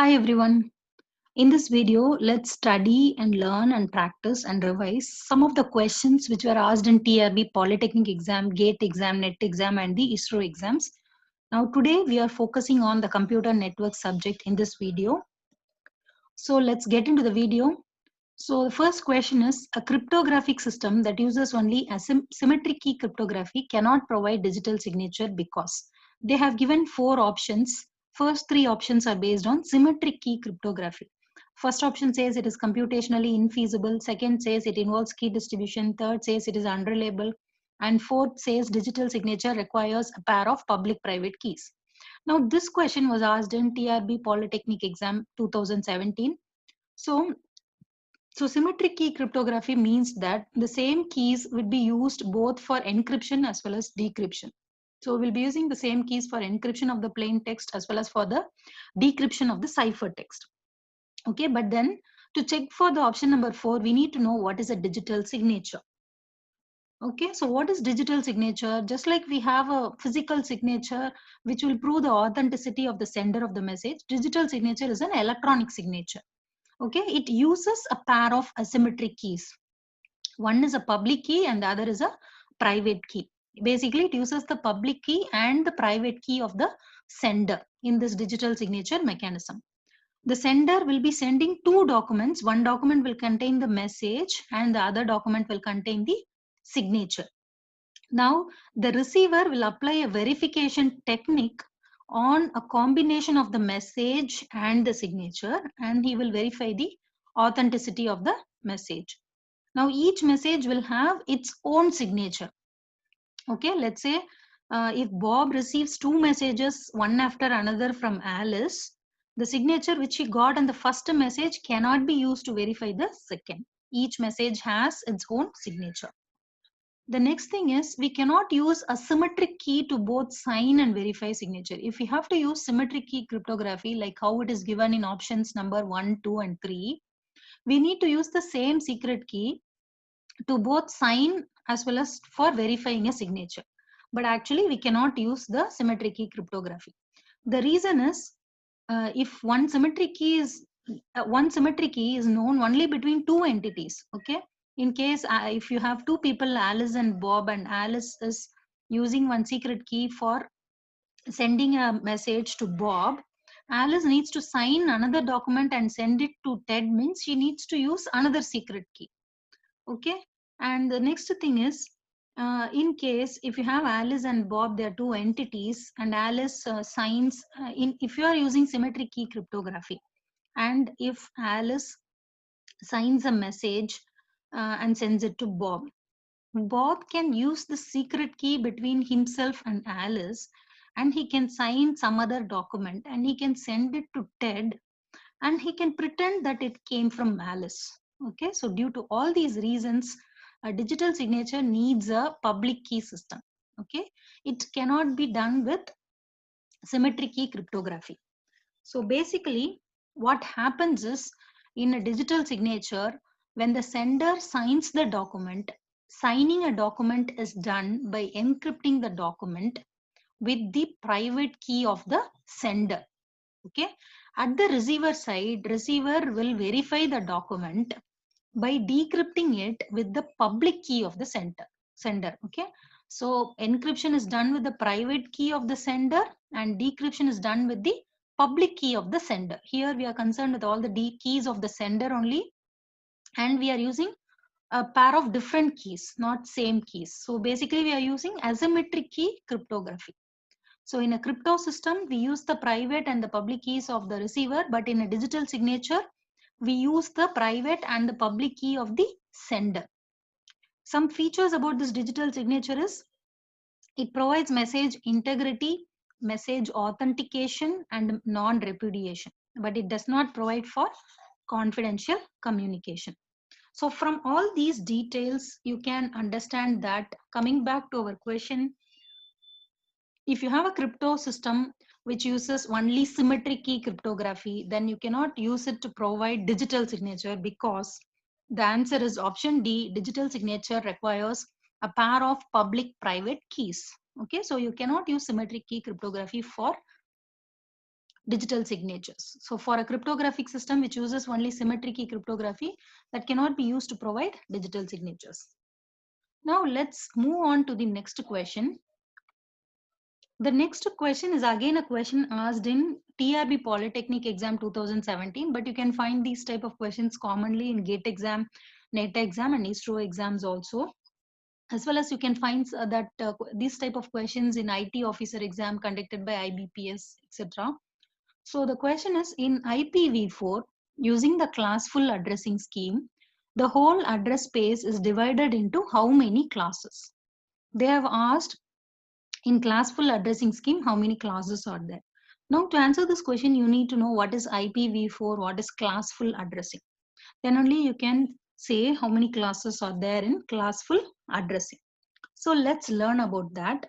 Hi everyone. In this video, let's study and learn and practice and revise some of the questions which were asked in TRB Polytechnic exam, GATE exam, NET exam and the ISRO exams. Now today we are focusing on the computer network subject in this video. So let's get into the video. So the first question is, a cryptographic system that uses only symmetric key cryptography cannot provide digital signature because they have given four options. First three options are based on symmetric key cryptography. First option says it is computationally infeasible. Second says it involves key distribution. Third says it is unreliable. And fourth says digital signature requires a pair of public-private keys. Now this question was asked in TRB Polytechnic exam 2017. So symmetric key cryptography means that the same keys would be used both for encryption as well as decryption. So we'll be using the same keys for encryption of the plain text as well as for the decryption of the cipher text. Okay, but then to check for the option number 4, we need to know what is a digital signature. Okay, so what is digital signature? Just like we have a physical signature which will prove the authenticity of the sender of the message, digital signature is an electronic signature. Okay, it uses a pair of asymmetric keys. One is a public key and the other is a private key. Basically, it uses the public key and the private key of the sender in this digital signature mechanism. The sender will be sending two documents. One document will contain the message and the other document will contain the signature. Now, the receiver will apply a verification technique on a combination of the message and the signature, and he will verify the authenticity of the message. Now, each message will have its own signature. Okay, let's say if Bob receives two messages, one after another from Alice, the signature which he got on the first message cannot be used to verify the second. Each message has its own signature. The next thing is, we cannot use a symmetric key to both sign and verify signature. If we have to use symmetric key cryptography, like how it is given in options number 1, 2 and 3, we need to use the same secret key to both sign as well as for verifying a signature. But actually we cannot use the symmetric key cryptography. The reason is, if one symmetric key is known only between two entities. Okay, in case if you have two people, Alice and Bob, and Alice is using one secret key for sending a message to Bob, Alice needs to sign another document and send it to Ted, means she needs to use another secret key. Okay, and the next thing is, in case if you have Alice and Bob, they are two entities, and Alice signs if you are using symmetric key cryptography, and if Alice signs a message and sends it to Bob, Bob can use the secret key between himself and Alice, and he can sign some other document and he can send it to Ted, and he can pretend that it came from Alice. Okay, so due to all these reasons, a digital signature needs a public key system. Okay, it cannot be done with symmetric key cryptography. So basically, what happens is, in a digital signature, when the sender signs the document, signing a document is done by encrypting the document with the private key of the sender. Okay, at the receiver side, receiver will verify the document by decrypting it with the public key of the sender. Okay, so encryption is done with the private key of the sender and decryption is done with the public key of the sender. Here we are concerned with all the keys of the sender only, and we are using a pair of different keys, not same keys. So basically we are using asymmetric key cryptography. So in a crypto system, we use the private and the public keys of the receiver, but in a digital signature, we use the private and the public key of the sender. Some features about this digital signature is, it provides message integrity, message authentication, and non-repudiation, but it does not provide for confidential communication. So from all these details, you can understand that, coming back to our question, if you have a crypto system which uses only symmetric key cryptography, then you cannot use it to provide digital signature, because the answer is option D. Digital signature requires a pair of public private keys. Okay, so you cannot use symmetric key cryptography for digital signatures. So for a cryptographic system which uses only symmetric key cryptography, that cannot be used to provide digital signatures. Now let's move on to the next question. The next question is again a question asked in TRB Polytechnic exam 2017, but you can find these type of questions commonly in GATE exam, NET exam and ISRO exams also. As well as you can find these type of questions in IT officer exam conducted by IBPS, etc. So the question is, in IPv4, using the classful addressing scheme, the whole address space is divided into how many classes? They have asked in classful addressing scheme, how many classes are there? Now to answer this question, you need to know what is IPv4, what is classful addressing. Then only you can say how many classes are there in classful addressing. So let's learn about that.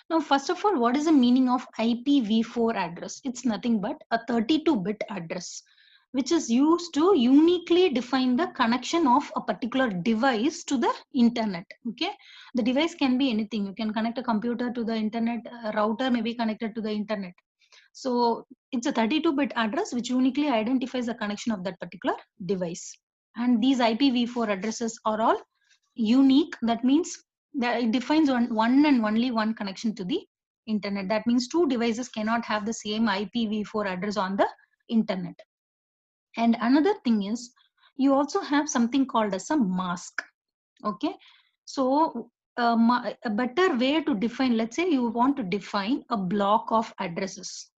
Now, first of all, what is the meaning of IPv4 address? It's nothing but a 32-bit address, which is used to uniquely define the connection of a particular device to the internet. Okay, the device can be anything. You can connect a computer to the internet, a router may be connected to the internet. So it's a 32-bit address which uniquely identifies the connection of that particular device. And these IPv4 addresses are all unique. That means that it defines one and only one connection to the internet. That means two devices cannot have the same IPv4 address on the internet. And another thing is, you also have something called as a mask. Okay, so a better way to define, let's say you want to define a block of addresses.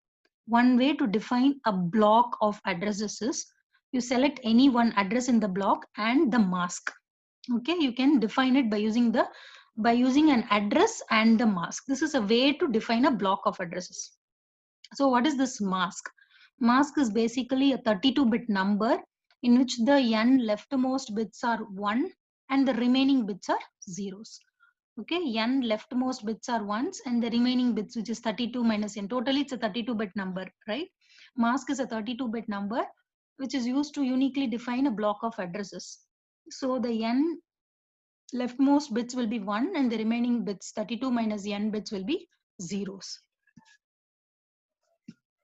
One way to define a block of addresses is you select any one address in the block and the mask. Okay, you can define it by using an address and the mask. This is a way to define a block of addresses. So what is this mask? Mask is basically a 32-bit number in which the n leftmost bits are 1 and the remaining bits are zeros. Okay, n leftmost bits are ones and the remaining bits, which is 32 minus n. Totally it's a 32-bit number, right? Mask is a 32-bit number which is used to uniquely define a block of addresses. So the n leftmost bits will be 1 and the remaining bits, 32 minus n bits, will be zeros.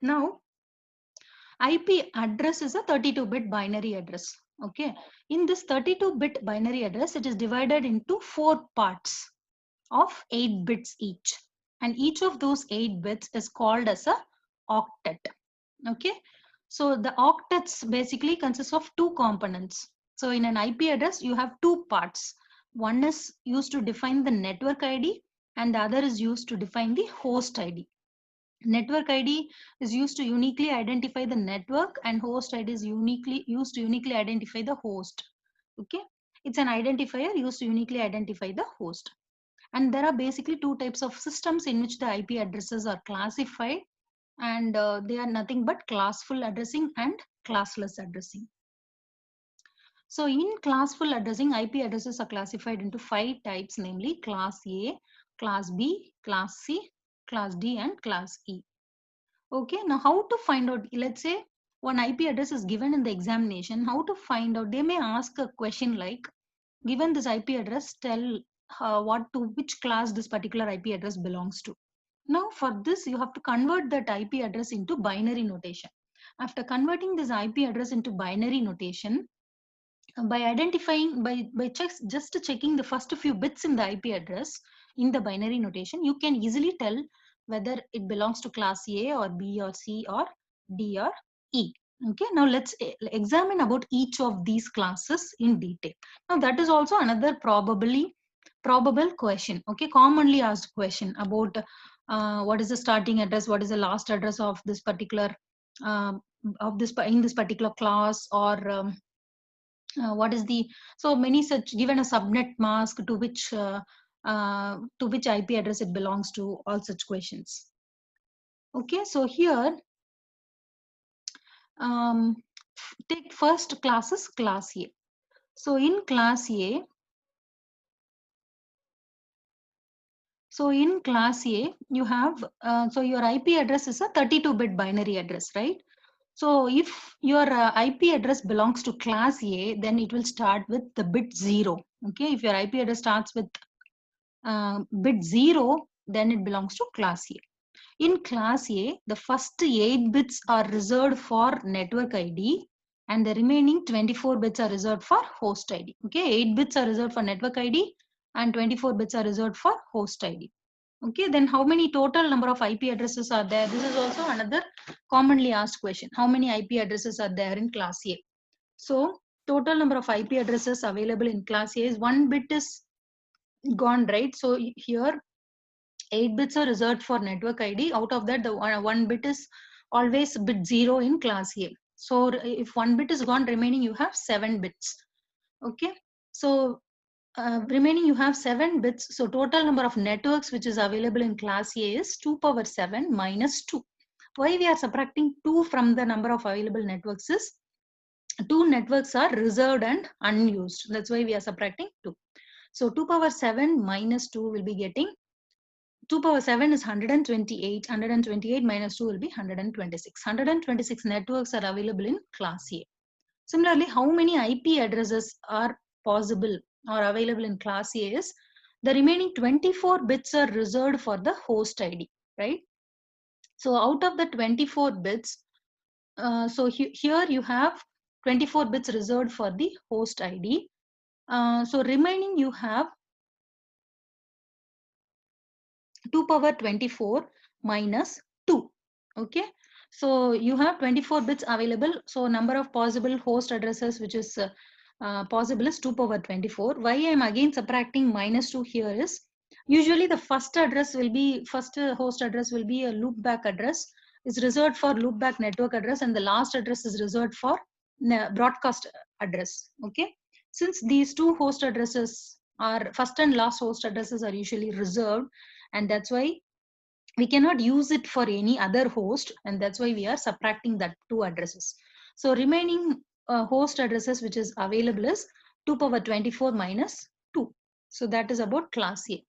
Now, IP address is a 32-bit binary address. Okay, in this 32-bit binary address, it is divided into 4 parts of 8 bits each. And each of those 8 bits is called as a octet. Okay, so the octets basically consists of 2 components. So in an IP address, you have 2 parts. One is used to define the network ID and the other is used to define the host ID. Network ID is used to uniquely identify the network and host ID is used to uniquely identify the host. Okay, it's an identifier used to uniquely identify the host. And there are basically 2 types of systems in which the IP addresses are classified, and they are nothing but classful addressing and classless addressing. So in classful addressing, IP addresses are classified into 5 types, namely class A, class B, class C, class D, and class E. Okay, now how to find out? Let's say one IP address is given in the examination. How to find out? They may ask a question like, given this IP address, tell which class this particular IP address belongs to. Now for this, you have to convert that IP address into binary notation. After converting this IP address into binary notation, by identifying, by just checking the first few bits in the IP address in the binary notation, you can easily tell whether it belongs to class A or B or C or D or E. Okay, now let's examine about each of these classes in detail. Now that is also another probable question. Okay, commonly asked question about what is the starting address, what is the last address of this particular in this particular class, or what is the, so many such, given a subnet mask to which IP address it belongs to, all such questions. Okay, so here take first classes, class A. So in class A, you have so your IP address is a 32-bit binary address, right? So if your IP address belongs to class A, then it will start with the bit 0. Okay, if your IP address starts with bit 0, then it belongs to class A. In class A, the first 8 bits are reserved for network ID and the remaining 24 bits are reserved for host ID. Okay, 8 bits are reserved for network ID and 24 bits are reserved for host ID. Okay, then how many total number of IP addresses are there? This is also another commonly asked question. How many IP addresses are there in class A? So total number of IP addresses available in class A is 1 bit is gone, right? So here 8 bits are reserved for network ID. Out of that, the one bit is always bit 0 in class A. So if 1 bit is gone, remaining you have 7 bits. Okay, so remaining you have 7 bits. So total number of networks which is available in class A is 2 power 7 minus 2. Why we are subtracting 2 from the number of available networks is 2 networks are reserved and unused. That's why we are subtracting 2. So 2 power 7 minus 2 will be getting 2 power 7 is 128. 128 minus 2 will be 126. 126 networks are available in class A. Similarly, how many IP addresses are possible or available in class A is the remaining 24 bits are reserved for the host ID, right? So out of the 24 bits, here you have 24 bits reserved for the host ID. So remaining you have 2 power 24 minus 2. Okay, so you have 24 bits available. So number of possible host addresses which is possible is 2 power 24. Why I am again subtracting minus 2 here is usually the first host address will be a loopback address is reserved for loopback network address, and the last address is reserved for broadcast address. Okay, since these two host addresses are first and last host addresses are usually reserved, and that's why we cannot use it for any other host, and that's why we are subtracting that two addresses. So remaining host addresses which is available is 2 power 24 minus 2. So that is about class A.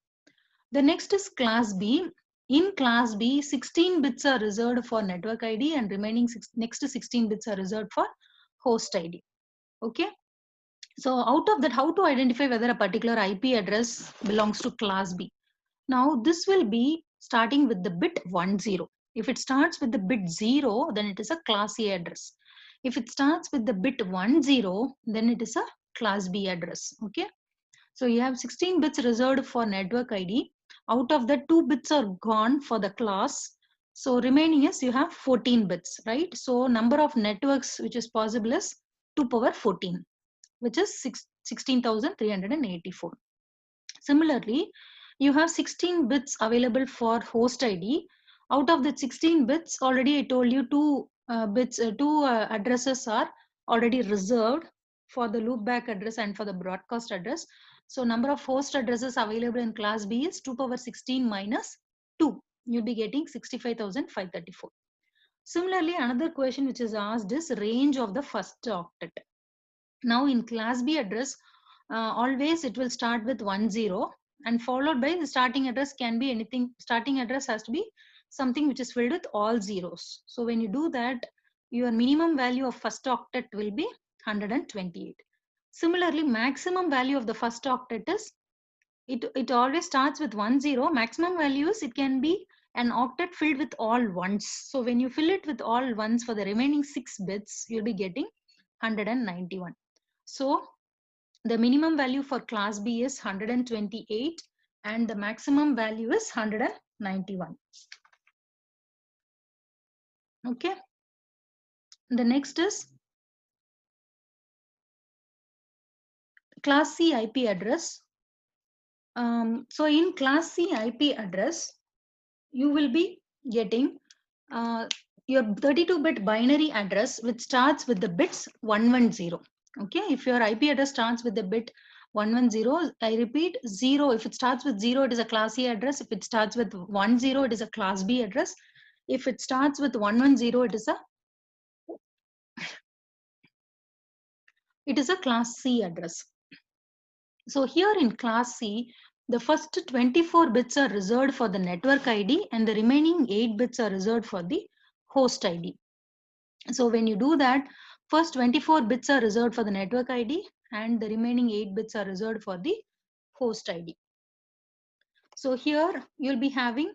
The next is class B. In class B, 16 bits are reserved for network ID and remaining next to 16 bits are reserved for host ID. Okay, so out of that, how to identify whether a particular IP address belongs to class B? Now this will be starting with the bit 10. If it starts with the bit 0, then it is a class A address. If it starts with the bit 10, then it is a class B address. Okay, so you have 16 bits reserved for network ID. Out of the 2 bits are gone for the class. So remaining is you have 14 bits, right? So number of networks which is possible is 2 power 14, which is 16,384. Similarly, you have 16 bits available for host ID. Out of the 16 bits, already I told you two addresses are already reserved for the loopback address and for the broadcast address. So number of host addresses available in class B is 2 power 16 minus 2. You'll be getting 65,534. Similarly, another question which is asked is range of the first octet. Now in class B address, always it will start with 10 and followed by the starting address can be anything. Starting address has to be something which is filled with all zeros. So when you do that, your minimum value of first octet will be 128. Similarly, maximum value of the first octet is, it always starts with 10. Maximum values, it can be an octet filled with all ones. So when you fill it with all ones for the remaining 6 bits, you'll be getting 191. So the minimum value for class B is 128 and the maximum value is 191. Okay. The next is class C IP address. So in class C IP address, you will be getting your 32-bit binary address which starts with the bits 110. Okay, if your IP address starts with the bit 110, I repeat 0. If it starts with 0, it is a class A address. If it starts with 10, it is a class B address. If it starts with 110, it is a class C address. So here in class C, the first 24 bits are reserved for the network ID and the remaining 8 bits are reserved for the host ID. So when you do that, first 24 bits are reserved for the network ID and the remaining 8 bits are reserved for the host ID. So here you'll be having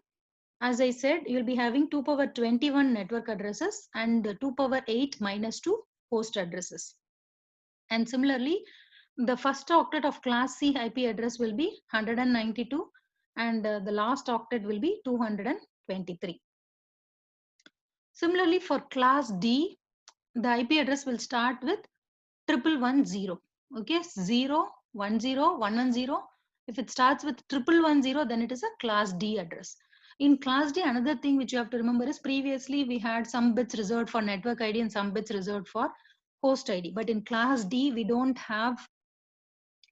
As I said, you'll be having 2 power 21 network addresses and 2 power 8 minus 2 host addresses. And similarly, the first octet of class C IP address will be 192 and the last octet will be 223. Similarly, for class D, the IP address will start with 1110. Okay, 010 110. If it starts with 1110, then it is a class D address. In class D, another thing which you have to remember is previously we had some bits reserved for network ID and some bits reserved for host ID. But in class D, we don't have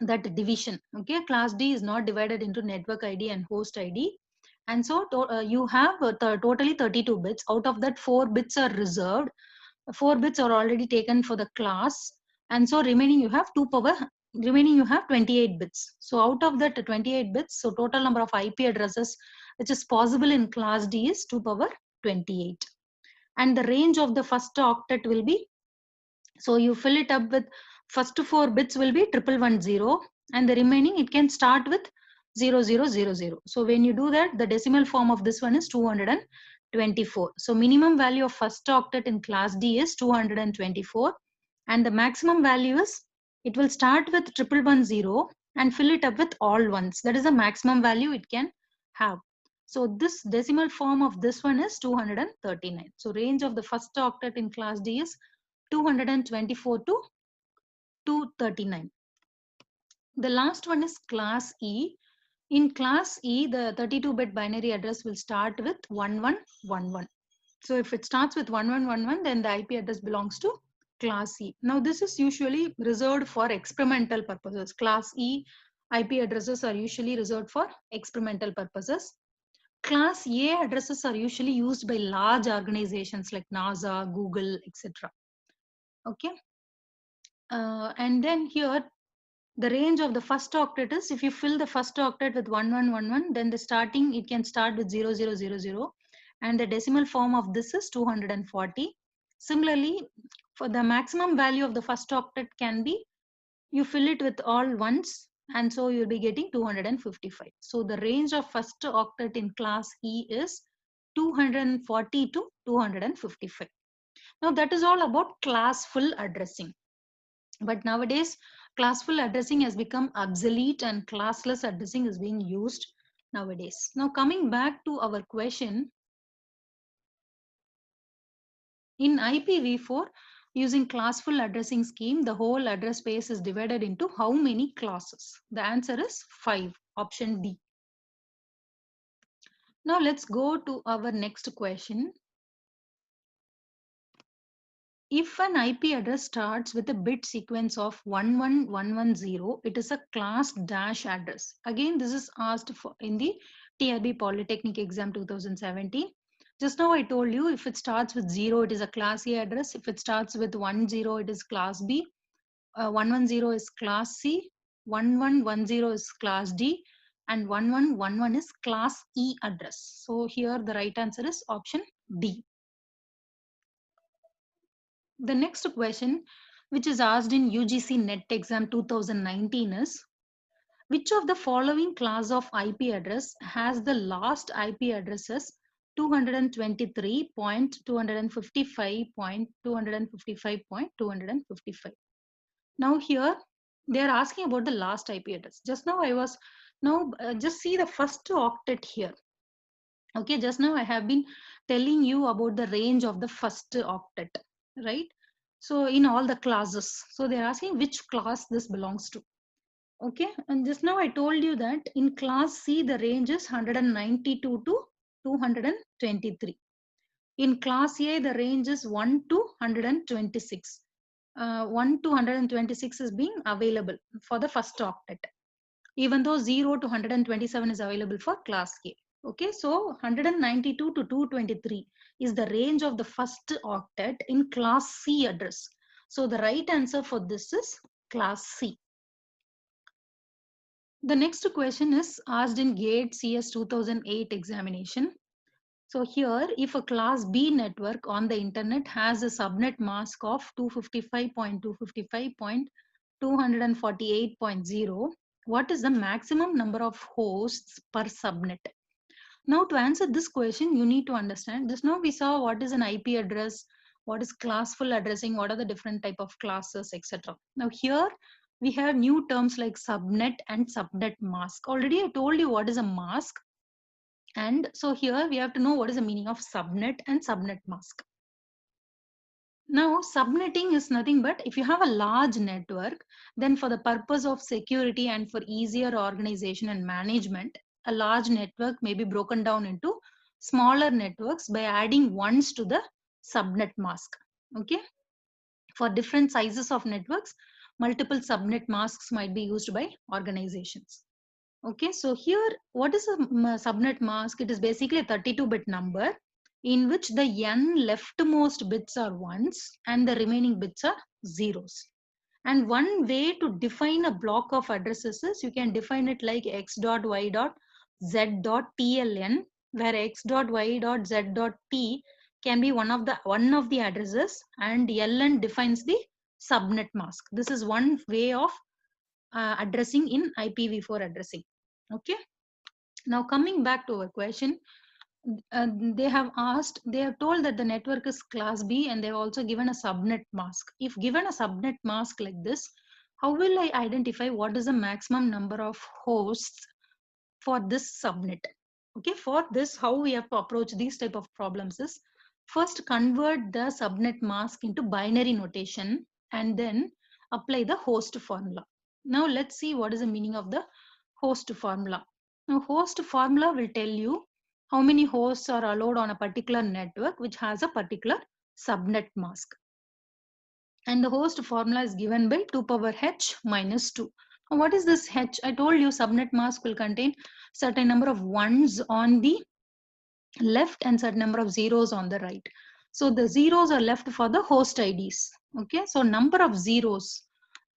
that division. Okay, class D is not divided into network ID and host ID. And so you have totally 32 bits. Out of that, 4 bits are reserved. 4 bits are already taken for the class. And so remaining you have 28 bits. So out of that 28 bits, so total number of IP addresses which is possible in class D is 2 power 28. And the range of the first octet will be, so you fill it up with first 4 bits will be 1110 and the remaining it can start with 0000. So when you do that, the decimal form of this one is 224. So minimum value of first octet in class D is 224 and the maximum value is, it will start with 1110 and fill it up with all ones. That is the maximum value it can have. So this decimal form of this one is 239. So range of the first octet in class D is 224 to 239. The last one is class E. In class E, the 32-bit binary address will start with 1111. So if it starts with 1111, then the IP address belongs to class E. Now this is usually reserved for experimental purposes. Class E IP addresses are usually reserved for experimental purposes. Class A addresses are usually used by large organizations like NASA, Google, etc. Okay. And then here, the range of the first octet is, if you fill the first octet with 1111, then the starting, it can start with 0000 and the decimal form of this is 240. Similarly, for the maximum value of the first octet can be, you fill it with all ones and so you'll be getting 255. So the range of first octet in class E is 240 to 255. Now that is all about class full addressing. But nowadays, classful addressing has become obsolete and classless addressing is being used nowadays. Now coming back to our question, in IPv4, using classful addressing scheme, the whole address space is divided into how many classes? The answer is 5, option D. Now let's go to our next question. If an IP address starts with a bit sequence of 11110, it is a class dash address. Again, this is asked for in the TRB Polytechnic exam 2017. Just now I told you, if it starts with 0, it is a class A address. If it starts with 10, it is class B. 110 is class C. 1110 is class D. And 1111 is class E address. So here the right answer is option D. The next question, which is asked in UGC NET exam 2019 is, which of the following class of IP address has the last IP addresses 223.255.255.255? Now here they are asking about the last IP address. Just now just see the first octet here. Okay, just now I have been telling you about the range of the first octet, right? So in all the classes, so they're asking which class this belongs to. Okay, and just now I told you that in class C, the range is 192 to 223. In class A, the range is 1 to 126. 1 to 126 is being available for the first octet, even though 0 to 127 is available for class A. Okay, so 192 to 223 is the range of the first octet in class C address. So the right answer for this is class C. The next question is asked in GATE CS 2008 examination. So here, if a class B network on the internet has a subnet mask of 255.255.248.0, what is the maximum number of hosts per subnet? Now to answer this question, you need to understand, just now we saw what is an IP address, what is classful addressing, what are the different type of classes, etc. Now here we have new terms like subnet and subnet mask. Already I told you what is a mask. And so here we have to know what is the meaning of subnet and subnet mask. Now, subnetting is nothing but if you have a large network, then for the purpose of security and for easier organization and management, a large network may be broken down into smaller networks by adding ones to the subnet mask. Okay. For different sizes of networks, multiple subnet masks might be used by organizations. Okay, so here, what is a subnet mask? It is basically a 32-bit number in which the n leftmost bits are ones and the remaining bits are zeros. And one way to define a block of addresses is you can define it like x dot y dot z dot tln, where x dot y dot z dot t can be one of the addresses, and ln defines the subnet mask. This is one way of addressing in IPv4 addressing. Okay. Now coming back to our question, they have told that the network is class B, and they have also given a subnet mask. If given a subnet mask like this, how will I identify what is the maximum number of hosts for this subnet? Okay, for this, how we have to approach these type of problems is first convert the subnet mask into binary notation and then apply the host formula. Now let's see what is the meaning of the host formula. Now host formula will tell you how many hosts are allowed on a particular network which has a particular subnet mask. And the host formula is given by 2 power h minus 2. Now what is this h? I told you subnet mask will contain certain number of ones on the left and certain number of zeros on the right. So the zeros are left for the host IDs. Okay, so number of zeros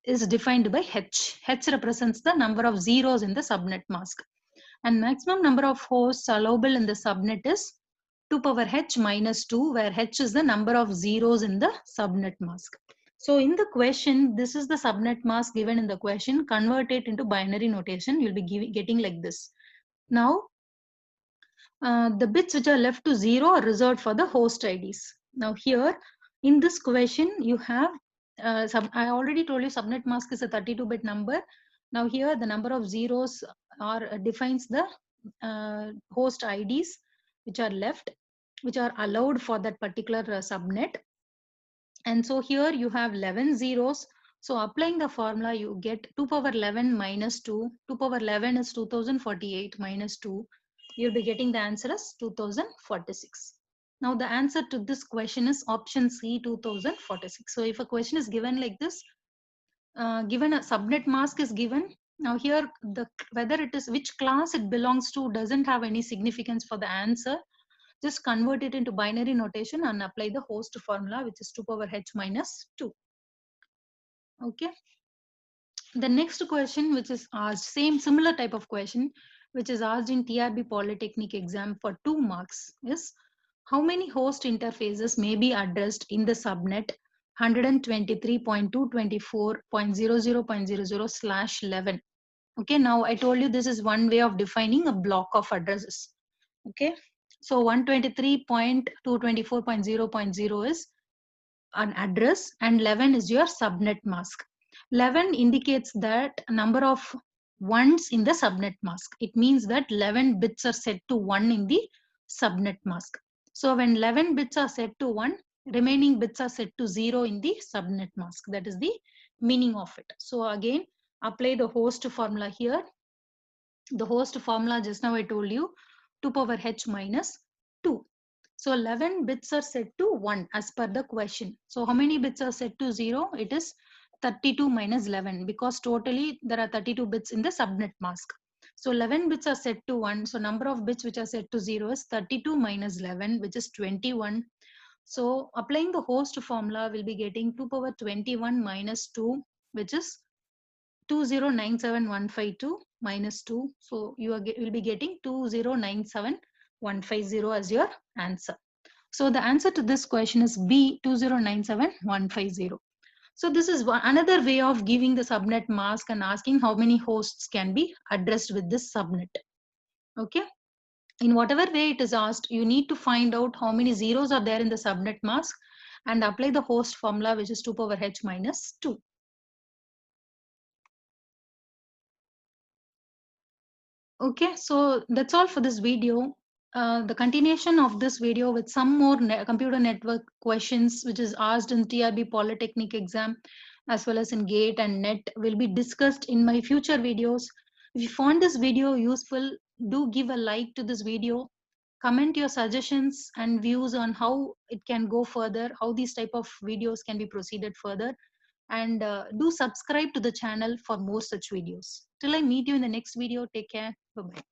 is defined by h. H represents the number of zeros in the subnet mask. And maximum number of hosts allowable in the subnet is 2 power h minus 2, where h is the number of zeros in the subnet mask. So in the question, this is the subnet mask given in the question. Convert it into binary notation. You'll be getting like this. Now, the bits which are left to 0 are reserved for the host IDs. Now here, in this question, you have, I already told you subnet mask is a 32-bit number. Now here, the number of zeros defines the host IDs which are left, which are allowed for that particular subnet. And so here you have 11 zeros. So applying the formula, you get 2 power 11 minus 2. 2 power 11 is 2048 minus 2. You'll be getting the answer as 2046. Now the answer to this question is option C, 2046. So if a question is given like this, given a subnet mask is given, now here whether it is which class it belongs to doesn't have any significance for the answer. Just convert it into binary notation and apply the host formula, which is 2 power h minus 2. Okay. The next question, which is asked, similar type of question, which is asked in TRB Polytechnic exam for 2 marks, is how many host interfaces may be addressed in the subnet 123.224.00.00/11. Okay, now I told you this is one way of defining a block of addresses. Okay, so 123.224.0.0 is an address and 11 is your subnet mask. 11 indicates that number of ones in the subnet mask. It means that 11 bits are set to 1 in the subnet mask. So when 11 bits are set to 1, remaining bits are set to 0 in the subnet mask. That is the meaning of it. So again, apply the host formula here. The host formula just now I told you, 2 power h minus 2. So 11 bits are set to 1 as per the question. So how many bits are set to 0? It is 32 minus 11, because totally there are 32 bits in the subnet mask. So 11 bits are set to 1. So number of bits which are set to 0 is 32 minus 11, which is 21. So applying the host formula, will be getting 2 power 21 minus 2, which is 2097152 minus 2. So you will be getting 2097150 as your answer. So the answer to this question is B, 2097150. So this is another way of giving the subnet mask and asking how many hosts can be addressed with this subnet. Okay. In whatever way it is asked, you need to find out how many zeros are there in the subnet mask and apply the host formula, which is 2 power h minus 2. Okay, so that's all for this video. The continuation of this video with some more computer network questions, which is asked in TRB Polytechnic exam, as well as in GATE and NET, will be discussed in my future videos. If you found this video useful, do give a like to this video. Comment your suggestions and views on how it can go further, how these type of videos can be proceeded further, and do subscribe to the channel for more such videos. Till I meet you in the next video, take care. Bye bye.